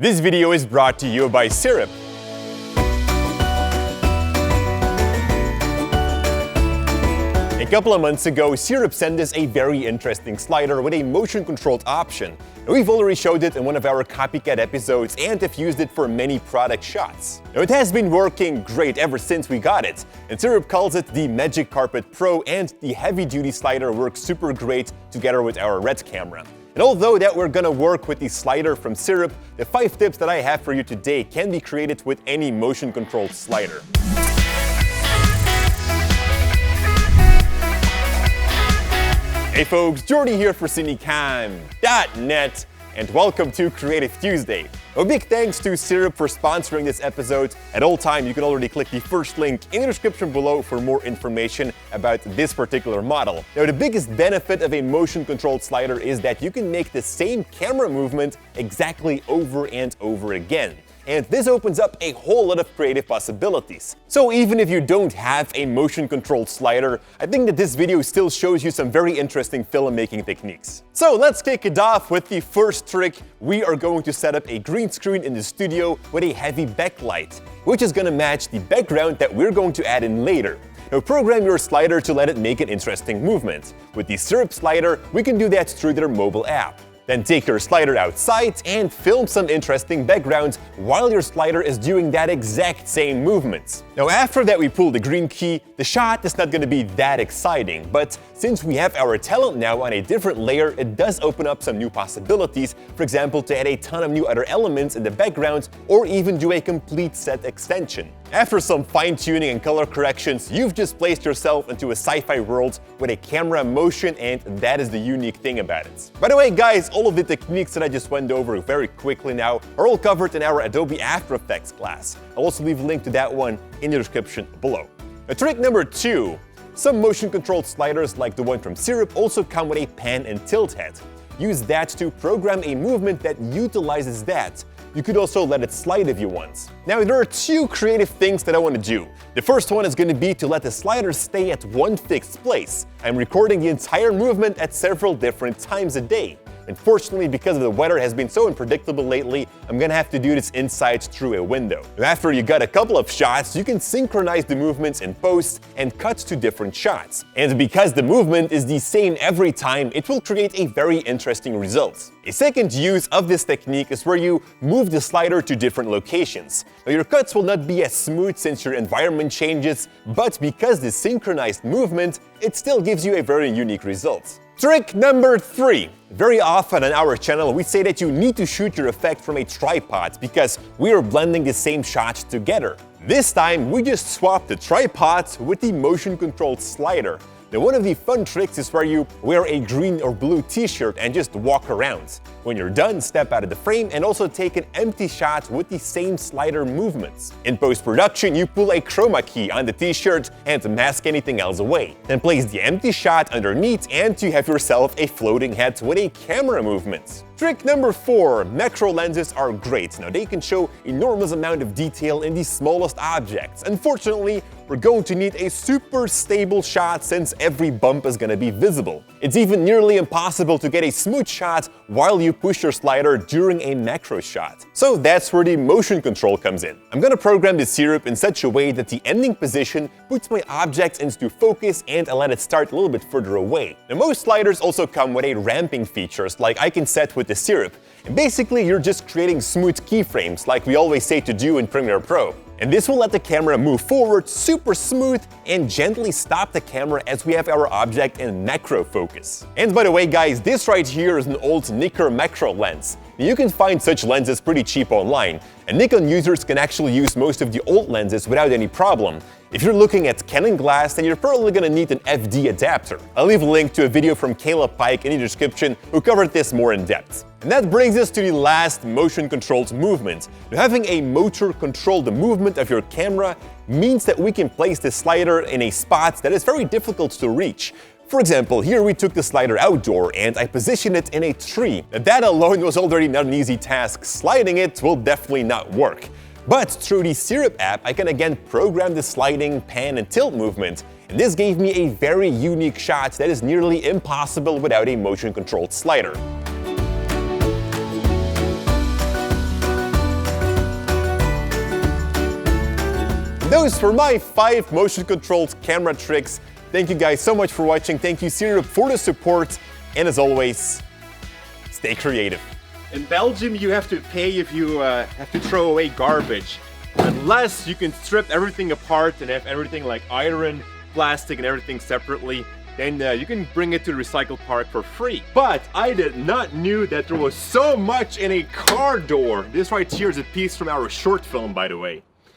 This video is brought to you by Syrp. A couple of months ago, Syrp sent us a very interesting slider with a motion-controlled option. Now, we've already showed it in one of our copycat episodes and have used it for many product shots. Now, it has been working great ever since we got it, and Syrp calls it the Magic Carpet Pro, and the heavy-duty slider works super great together with our Red camera. And although that we're gonna work with the slider from Syrp, the 5 tips that I have for you today can be created with any motion-controlled slider. Hey folks, Jordy here for Cinecom.net, and welcome to Creative Tuesday. A big thanks to Syrp for sponsoring this episode. At all time, you can already click the first link in the description below for more information about this particular model. Now, the biggest benefit of a motion-controlled slider is that you can make the same camera movement exactly over and over again. And this opens up a whole lot of creative possibilities. So even if you don't have a motion-controlled slider, I think that this video still shows you some very interesting filmmaking techniques. So let's kick it off with the first trick. We are going to set up a green screen in the studio with a heavy backlight, which is going to match the background that we're going to add in later. Now program your slider to let it make an interesting movement. With the Syrp slider, we can do that through their mobile app. Then take your slider outside and film some interesting backgrounds while your slider is doing that exact same movements. Now after that we pull the green key, the shot is not going to be that exciting, but since we have our talent now on a different layer, it does open up some new possibilities, for example to add a ton of new other elements in the background or even do a complete set extension. After some fine-tuning and color corrections, you've just placed yourself into a sci-fi world with a camera motion, and that is the unique thing about it. By the way guys, all of the techniques that I just went over very quickly now are all covered in our Adobe After Effects class. I'll also leave a link to that one in the description below. Now, trick number 2. Some motion-controlled sliders like the one from Syrp also come with a pan and tilt head. Use that to program a movement that utilizes that. You could also let it slide if you want. Now there are 2 creative things that I want to do. The first one is going to be to let the slider stay at one fixed place. I'm recording the entire movement at several different times a day. Unfortunately, because the weather has been so unpredictable lately, I'm gonna have to do this inside through a window. After you got a couple of shots, you can synchronize the movements in post and cut to different shots. And because the movement is the same every time, it will create a very interesting result. A second use of this technique is where you move the slider to different locations. Now, your cuts will not be as smooth since your environment changes, but because the synchronized movement, it still gives you a very unique result. Trick number 3. Very often on our channel we say that you need to shoot your effect from a tripod because we are blending the same shots together. This time we just swapped the tripod with the motion-controlled slider. Now one of the fun tricks is where you wear a green or blue t-shirt and just walk around. When you're done, step out of the frame and also take an empty shot with the same slider movements. In post-production, you pull a chroma key on the t-shirt and mask anything else away. Then place the empty shot underneath and you have yourself a floating head with a camera movement. Trick number 4. Macro lenses are great. Now they can show enormous amount of detail in the smallest objects. Unfortunately, we're going to need a super stable shot since every bump is going to be visible. It's even nearly impossible to get a smooth shot while you push your slider during a macro shot. So that's where the motion control comes in. I'm going to program the Syrp in such a way that the ending position puts my object into focus and I let it start a little bit further away. Now most sliders also come with a ramping features like I can set with the Syrp. And basically you're just creating smooth keyframes like we always say to do in Premiere Pro. And this will let the camera move forward super smooth and gently stop the camera as we have our object in macro focus. And by the way guys, this right here is an old Nikon macro lens. You can find such lenses pretty cheap online, and Nikon users can actually use most of the old lenses without any problem. If you're looking at Canon glass, then you're probably gonna need an FD adapter. I'll leave a link to a video from Caleb Pike in the description who covered this more in depth. And that brings us to the last motion-controlled movement. Now, having a motor control the movement of your camera means that we can place the slider in a spot that is very difficult to reach. For example, here we took the slider outdoor and I positioned it in a tree. Now, that alone was already not an easy task. Sliding it will definitely not work. But through the Syrp app, I can again program the sliding, pan and tilt movement. And this gave me a very unique shot that is nearly impossible without a motion-controlled slider. those were my 5 motion-controlled camera tricks. Thank you guys so much for watching. Thank you, Syrp, for the support. And as always, stay creative. In Belgium, you have to pay if you have to throw away garbage. Unless you can strip everything apart and have everything like iron, plastic, and everything separately, then you can bring it to the recycle park for free. But I did not knew that there was so much in a car door. This right here is a piece from our short film, by the way.